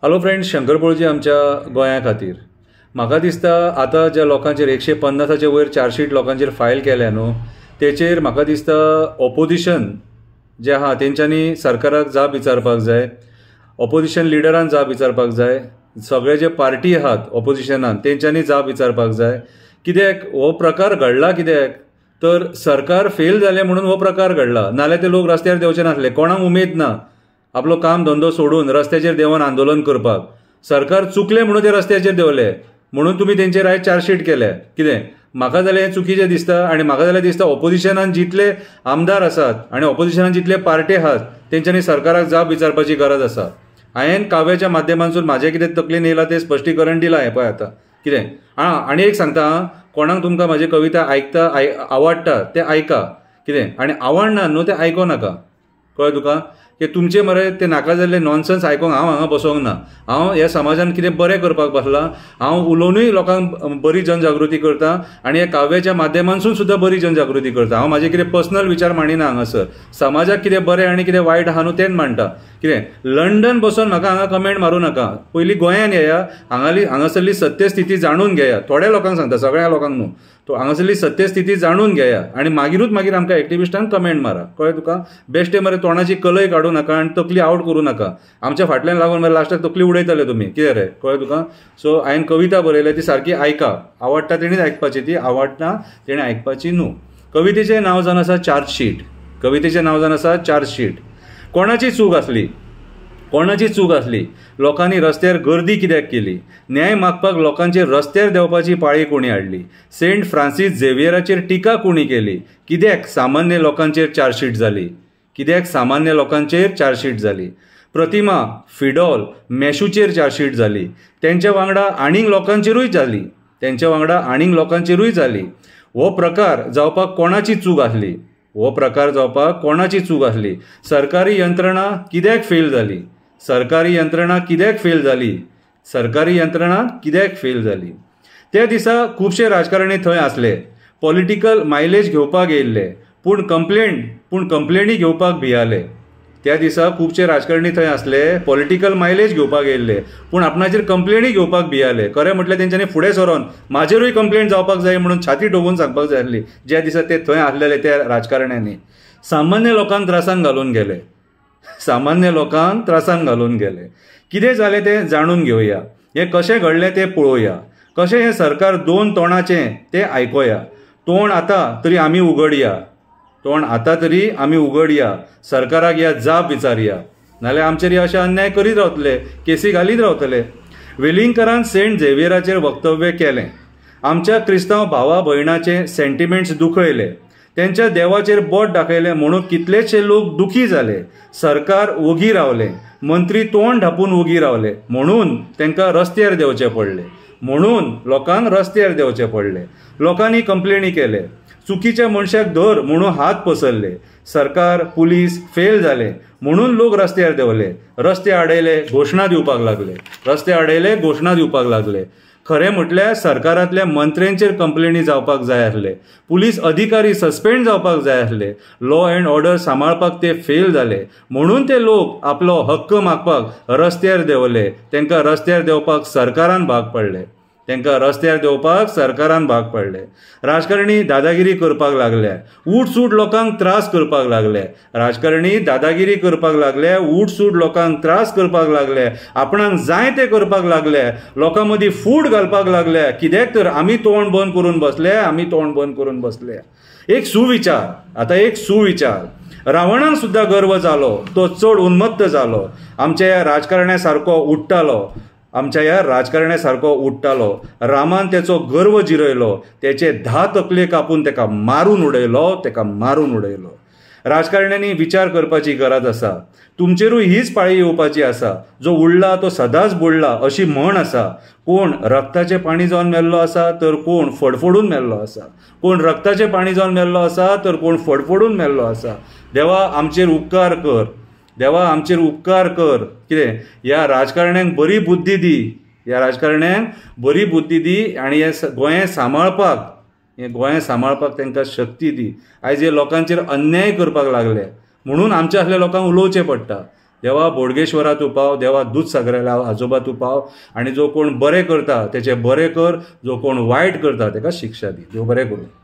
Hello friends, Shankar पळजी आमच्या गोंया खातीर म्हाका दिसता आतां ज्या लोकांचेर 150च्या वयर चार्जशीट लोकांचेर फायल केल्या न्हू, तेचेर म्हाका दिसता ऑपोजिशन जे आहा तेंच्यांनी सरकाराक जाप विचारपाक जाय, ऑपोजिशन लिडरान जाप विचारपाक जाय, सगळे जे पार्टी आहात ऑपोजिशनान तेंच्यांनी जाप विचारपाक जाय। कित्याक हो प्रकार घडला, कित्याक तर सरकार फेल जालें म्हणून हो प्रकार घडला, नाल्यार ते लोक रस्त्यार देंवचे नासले। कोणाक उमेद ना आपलो काम धंदो सोडून रस्त्याचेर देंवन आंदोलन करपाक। सरकार चुकले म्हणून ते रस्त्याचेर देंवले म्हणून तुमी तेंचेर आयज चार्जशीट केल्या। कितें म्हाका जाल्यार हें चुकीचें दिसता आनी म्हाका जाल्यार दिसता ऑपोजिशनान जितले आमदार आसात आनी ऑपोजिशनान जितले पार्टी आहात तेंच्यांनी सरकाराक जाप विचारपाची गरज आसा। हांवें काव्याच्या माध्यमांतून म्हाजें कितें तकलेन येयलां तें स्पश्टीकरण दिलां। हें पळय आतां कितें आनी एक सांगता, कोणाक तुमकां म्हाजी कविता आवडटा ते आयका, कितें आनी आवडना न्हू ते आयको नाका। कळ्ळें तुका? की तुमचे मरे ते नाका जाल्ले नॉनसन्स आयकोंक हांव हांगा बसोंक ना। हांव ह्या समाजान कितें बरें करपाक बसलां, हांव उलोवनूय लोकांक बरी जनजागृती करता आनी ह्या काव्याच्या माध्यमांतसून सुद्दां बरी जनजागृती करता। हांव म्हाजे कितें पर्सनल विचार मांडिना हांगासर, समाजाक कितें बरें आनी कितें वायट आहा न्हू तेंच मांडटा। कितें लंडन बसून म्हाका हांगा कमेंट मारूं नाका, पयलीं गोंयान येया, हांगासरली सत्यस्थिती जाणून घेया। थोड्या लोकांक सांगता, सगळ्या लोकांक न्हू, तो हांगासरली सत्यस्थिती जाणून घेया आनी मागीर आमकां एक्टिविस्टांक कमेंट मारा। कळ्ळें तुका? बेश्टे मरे तोंडाची कलय काडूं नाका आनी तकली आवट करूं नाका। आमच्या फाटल्यान लागून मरे लास्टाक तकली उडयतले तुमी, कितें रे? कळ्ळें तुका? सो हांवें कविता बरयल्या ती सारकी आयका, आवडटा तेणीच आयकपाची, ती आवडना तेणें आयकपाची न्हू। कवितेचें नांव जावन आसा चार्जशीट। कवितेचें नांव जावन आसा चार्जशीट। कोणाची चूक आसली? कोणाची चूक आसली? लोकांनी रस्त्यार गर्दी कित्याक केली? न्याय मागपाक लोकांचेर रस्त्यार देंवपाची पाळी कोणी हाडली? सेंट फ्रांसीस झेवियराचेर टिका कोणी केली? कित्याक सामान्य लोकांचेर चार्जशीट जाली? कित्याक सामान्य लोकांचेर चार्जशीट जाली? प्रतिमा, फिडॉल, मॅशूचेर चार्जशीट जाली। तेंच्या वांगडा आनीक लोकांचेरूय जाली, तेंच्या वांगडा आनीक लोकांचेरूय जाली। हो प्रकार जावपाक कोणाची चूक आसली? हो प्रकार जावपाक कोणाची चूक आसली? सरकारी यंत्रणा कित्याक फेल जाली? सरकारी यंत्रणा कित्याक फेल जाली? सरकारी यंत्रणा कित्याक फेल जाली? त्या दिसा खुबशे राजकारणी थंय आसले, पॉलिटिकल मायलेज घेवपाक येयल्ले, पूण कंप्लेनी घेवपाक भियाले। त्या दिसा खुबशे राजकारणी थंय आसले, पॉलिटिकल मायलेज घेवपाक येयल्ले, पूण आपणाचेर कंप्लेनी घेवपाक भियाले। खरें म्हटल्यार तेंच्यांनी फुडें सरोन म्हाजेरूय कंप्लेंट जावपाक जाय म्हणून छाती ठोकून सांगपाक जाय आसली। ज्या दिसा ते थंय आसलेले त्या राजकारण्यांनी सामान्य लोकांक त्रासान घालून गेले, सामान्य लोकांक त्रासान घालून गेले। कितें जालें तें जाणून घेवया, हें कशें घडलें तें पळोवया, कशें हें सरकार दोन तोंडाचें तें आयकोया। तोंड आतां तरी आमी उगडया, तोंड आतां तरी आमी उगडया, सरकाराक ह्या जाप विचारया, नाल्यार आमचेर अशें अन्याय करीत रावतले, केसी घालीत रावतले। वेलिंगकरान सेंट झेवियराचेर वक्तव्य केलें, आमच्या क्रिस्तांव भावा भयणाचे सेंटिमेंट्स दुखयले, तेंच्या देवाचेर बोट दाखयलें म्हणून कितलेशे लोक दुखी जाले। सरकार ओगी रावलें, मंत्री तोंड धापून ओगी रावले म्हणून तेंकां रस्त्यार देंवचें पडलें, म्हणून लोकांक रस्त्यार देंवचें पडलें। लोकांनी कंप्लेनी केले, चुकीच्या मनशाक धर म्हणून हात पसरले, सरकार पुलीस फेल जाले म्हणून लोक रस्त्यार देंवले, रस्ते आडयले, घोशणा दिवपाक लागले, रस्ते आडयले, घोशणा दिवपाक लागले। खरें म्हटल्यार सरकारांतल्या मंत्र्यांचेर कंप्लेनी जावपाक जाय आसले, पुलीस अधिकारी सस्पेंड जावपाक जाय आसले, लॉ एंड ऑर्डर सांबाळपाक ते फेल जाले म्हणून ते लोक आपलो हक्क मागपाक रस्त्यार देंवले। तेंकां रस्त्यार देंवपाक सरकारान भाग पडले, तेंकां रस्त्यार देंवपाक सरकारान भाग पडले। राजकारणी दादागिरी करपाक लागले, उठसूट लोकांक त्रास करपाक लागले, राजकारणी दादागिरी करपाक लागले, उठसूट लोकांक त्रास करपाक लागले, आपणाक जाय ते करपाक लागले, लोकां मदीं फूट घालपाक लागले। कित्याक तर आमी तोंड बंद करून बसले, आमी तोंड बंद करून बसले। एक सुविचार, आतां एक सुविचार, रावणाक सुद्दां गर्व जालो, तो चड उन्मत्त जालो, आमच्या ह्या राजकारण्या सारको उठ्ठालो, आमच्या ह्या राजकारण्या सारको उठ्ठालो, रामान तेचो गर्व जिरयलो, तेचे 10 तकले कापून तेका मारून उडयलो, तेका मारून उडयलो। राजकारण्यांनी विचार करपाची गरज आसा, तुमचेरूय हीच पाळी येवपाची आसा, जो उडला तो सदांच बुडला अशी म्हण आसा। कोण रक्ताचें पाणी जावन मेल्लो आसा तर कोण फडफडून मेल्लो आसा, कोण रक्ताचें पाणी जावन मेल्लो आसा तर कोण फडफडून मेल्लो आसा। देवा आमचेर उपकार कर, देवा आमचेर उपकार कर। कितें ह्या राजकारण्यांक बरी बुद्धी दी, ह्या राजकारण्यांक बरी बुद्धी दी आनी हें गोंय सांबाळपाक, हें गोंय सांबाळपाक तांकां शक्ती दी। आयज हे लोकांचेर अन्याय करपाक लागले म्हणून आमच्या असल्या लोकांक उलोवचें पडटा, देवा बोडगेश्वरा तूं पाव, देवा दूधसागराला आजोबा तूं पाव, आनी जो कोण बरें करता तेचे बरें कर, जो कोण वायट करता ताका शिक्षा दी. देव बरें करूं.